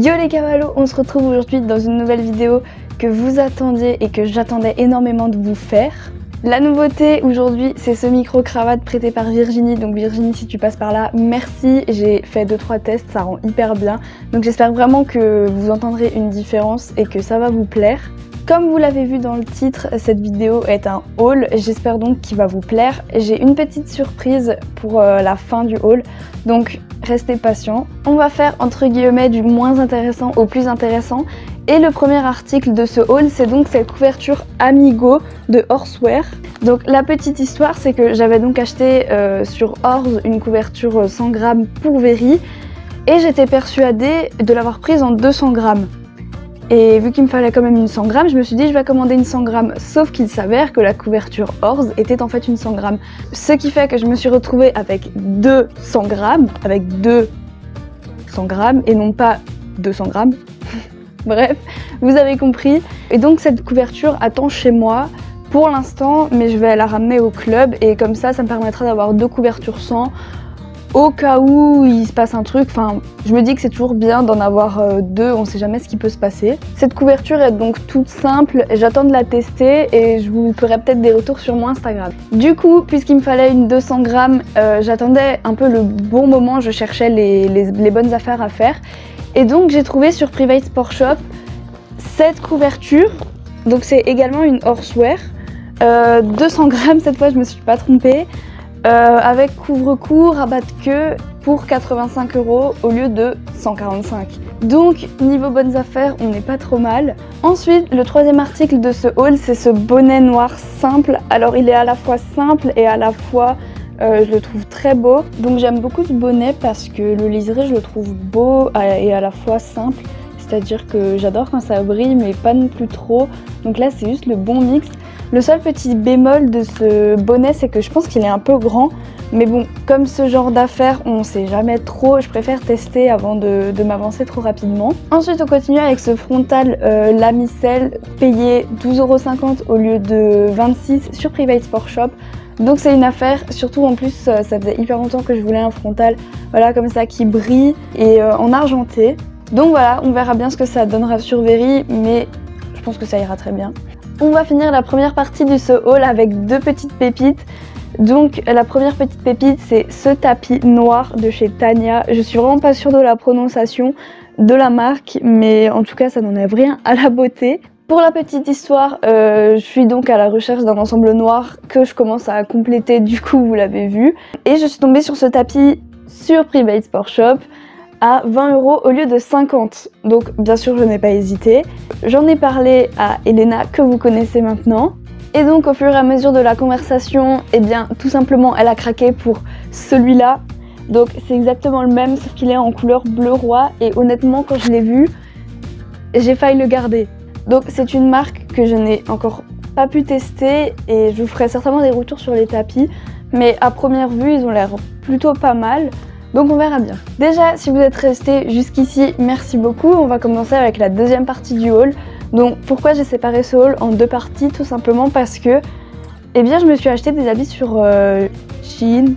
Yo les cavalos, on se retrouve aujourd'hui dans une nouvelle vidéo que vous attendiez et que j'attendais énormément de vous faire. La nouveauté aujourd'hui, c'est ce micro-cravate prêté par Virginie. Donc Virginie, si tu passes par là, merci. J'ai fait 2-3 tests, ça rend hyper bien. Donc j'espère vraiment que vous entendrez une différence et que ça va vous plaire. Comme vous l'avez vu dans le titre, cette vidéo est un haul, j'espère donc qu'il va vous plaire. J'ai une petite surprise pour la fin du haul, donc restez patients. On va faire entre guillemets du moins intéressant au plus intéressant. Et le premier article de ce haul, c'est donc cette couverture Amigo de Horseware. Donc la petite histoire, c'est que j'avais donc acheté sur Horse une couverture 100 grammes pour Very et j'étais persuadée de l'avoir prise en 200 grammes. Et vu qu'il me fallait quand même une 100 grammes, je me suis dit je vais commander une 100 grammes, sauf qu'il s'avère que la couverture Horse était en fait une 100 grammes. Ce qui fait que je me suis retrouvée avec 200 grammes, et non pas 200 grammes. Bref, vous avez compris. Et donc cette couverture attend chez moi pour l'instant, mais je vais la ramener au club et comme ça me permettra d'avoir 2 couvertures 100 au cas où il se passe un truc. Enfin, je me dis que c'est toujours bien d'en avoir 2, on sait jamais ce qui peut se passer. Cette couverture est donc toute simple, j'attends de la tester et je vous ferai peut-être des retours sur mon Instagram. Du coup, puisqu'il me fallait une 200 grammes, j'attendais un peu le bon moment, je cherchais les bonnes affaires à faire. Et donc j'ai trouvé sur Private Sport Shop cette couverture, donc c'est également une Horseware, 200 grammes cette fois, je me suis pas trompée, avec couvre-cou, rabat de queue pour 85 € au lieu de 145. Donc niveau bonnes affaires, on n'est pas trop mal. Ensuite, le troisième article de ce haul, c'est ce bonnet noir simple. Alors il est à la fois simple et à la fois je le trouve très beau, donc j'aime beaucoup ce bonnet parce que le liseré je le trouve beau et à la fois simple, c'est-à-dire que j'adore quand ça brille mais pas non plus trop, donc là c'est juste le bon mix. Le seul petit bémol de ce bonnet, c'est que je pense qu'il est un peu grand, mais bon, comme ce genre d'affaires on sait jamais trop, je préfère tester avant de m'avancer trop rapidement. Ensuite on continue avec ce frontal Lamicelle payé 12,50 € au lieu de 26 sur Private Sport Shop. Donc c'est une affaire, surtout en plus ça faisait hyper longtemps que je voulais un frontal, voilà comme ça qui brille et en argenté. Donc voilà, on verra bien ce que ça donnera sur Very, mais je pense que ça ira très bien. On va finir la première partie de ce haul avec 2 petites pépites. Donc la première petite pépite, c'est ce tapis noir de chez Tania. Je suis vraiment pas sûre de la prononciation de la marque, mais en tout cas ça n'enlève rien à la beauté. Pour la petite histoire, je suis donc à la recherche d'un ensemble noir que je commence à compléter, du coup vous l'avez vu. Et je suis tombée sur ce tapis sur Private Sport Shop à 20 € au lieu de 50. Donc bien sûr je n'ai pas hésité. J'en ai parlé à Elena que vous connaissez maintenant. Et donc au fur et à mesure de la conversation, eh bien tout simplement elle a craqué pour celui-là. Donc c'est exactement le même sauf qu'il est en couleur bleu roi et honnêtement quand je l'ai vu, j'ai failli le garder. Donc c'est une marque que je n'ai encore pas pu tester et je vous ferai certainement des retours sur les tapis, mais à première vue ils ont l'air plutôt pas mal, donc on verra bien. Déjà si vous êtes resté jusqu'ici, merci beaucoup. On va commencer avec la deuxième partie du haul. Donc pourquoi j'ai séparé ce haul en 2 parties? Tout simplement parce que eh bien je me suis acheté des habits sur Shein,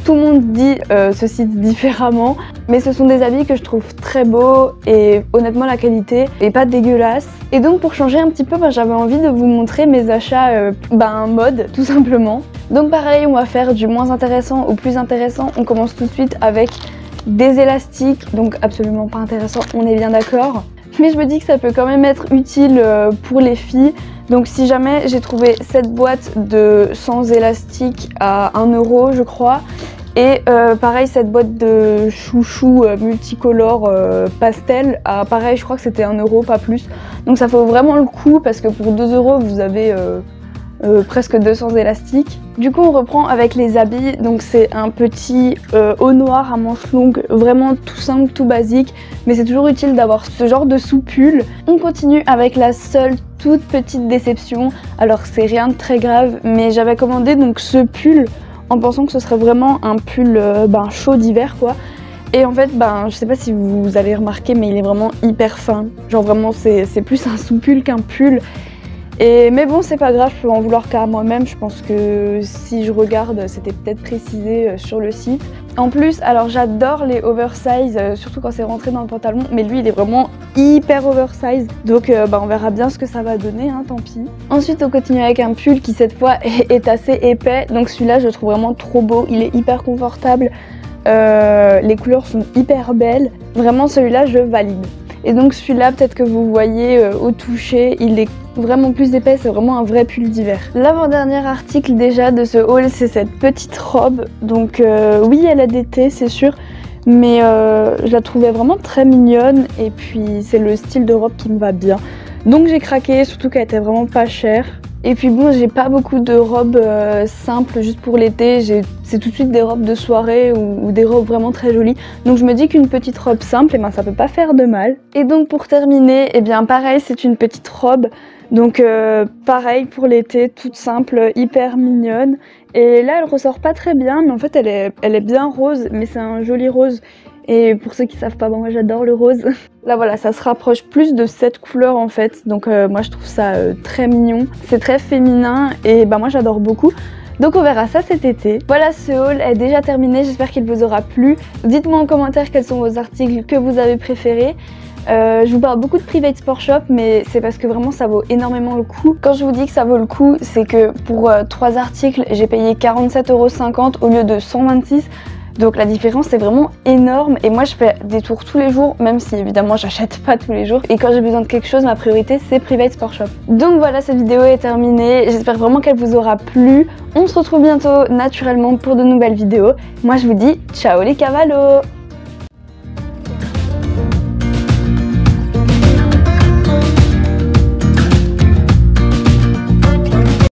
tout le monde dit ce site différemment, mais ce sont des habits que je trouve très beaux et honnêtement la qualité est pas dégueulasse. Et donc pour changer un petit peu, j'avais envie de vous montrer mes achats mode tout simplement. Donc pareil, on va faire du moins intéressant au plus intéressant. On commence tout de suite avec des élastiques, donc absolument pas intéressant, on est bien d'accord. Mais je me dis que ça peut quand même être utile pour les filles. Donc si jamais, j'ai trouvé cette boîte de 100 élastiques à 1 € je crois. Et pareil cette boîte de chouchou multicolore pastel à pareil je crois que c'était 1 € pas plus. Donc ça vaut vraiment le coup parce que pour 2 € vous avez presque 200 élastiques. Du coup on reprend avec les habits, donc c'est un petit haut noir à manches longues, vraiment tout simple, tout basique, mais c'est toujours utile d'avoir ce genre de sous-pull. On continue avec la seule toute petite déception, alors c'est rien de très grave, mais j'avais commandé donc ce pull en pensant que ce serait vraiment un pull chaud d'hiver quoi. Et en fait, je sais pas si vous avez remarqué, mais il est vraiment hyper fin. Genre vraiment, c'est plus un sous-pull qu'un pull. Mais bon, c'est pas grave, je peux en vouloir qu'à moi-même. Je pense que si je regarde, c'était peut-être précisé sur le site. En plus, alors j'adore les oversize, surtout quand c'est rentré dans le pantalon, mais lui il est vraiment hyper oversize, donc on verra bien ce que ça va donner, hein, tant pis. Ensuite on continue avec un pull qui cette fois est assez épais, donc celui-là je le trouve vraiment trop beau, il est hyper confortable, les couleurs sont hyper belles, vraiment celui-là je valide. Et donc celui-là, peut-être que vous voyez au toucher, il est vraiment plus épais, c'est vraiment un vrai pull d'hiver. L'avant-dernier article déjà de ce haul, c'est cette petite robe. Donc oui, elle est d'été, c'est sûr, mais je la trouvais vraiment très mignonne et puis c'est le style de robe qui me va bien. Donc j'ai craqué, surtout qu'elle était vraiment pas chère. Et puis bon, j'ai pas beaucoup de robes simples juste pour l'été, c'est tout de suite des robes de soirée ou des robes vraiment très jolies. Donc je me dis qu'une petite robe simple, ça peut pas faire de mal. Et donc pour terminer, pareil, c'est une petite robe. Donc pareil pour l'été, toute simple, hyper mignonne. Et là elle ressort pas très bien, mais en fait elle est bien rose, mais c'est un joli rose. Et pour ceux qui savent pas, moi j'adore le rose. Là voilà, ça se rapproche plus de cette couleur en fait. Donc moi je trouve ça très mignon. C'est très féminin et moi j'adore beaucoup. Donc on verra ça cet été. Voilà, ce haul est déjà terminé, j'espère qu'il vous aura plu. Dites-moi en commentaire quels sont vos articles que vous avez préférés. Je vous parle beaucoup de Private Sport Shop, mais c'est parce que vraiment ça vaut énormément le coup. Quand je vous dis que ça vaut le coup, c'est que pour 3 articles, j'ai payé 47,50 € au lieu de 126 €. Donc la différence c'est vraiment énorme et moi je fais des tours tous les jours, même si évidemment j'achète pas tous les jours. Et quand j'ai besoin de quelque chose, ma priorité c'est Private Sport Shop. Donc voilà, cette vidéo est terminée, j'espère vraiment qu'elle vous aura plu. On se retrouve bientôt naturellement pour de nouvelles vidéos. Moi je vous dis ciao les cavalos.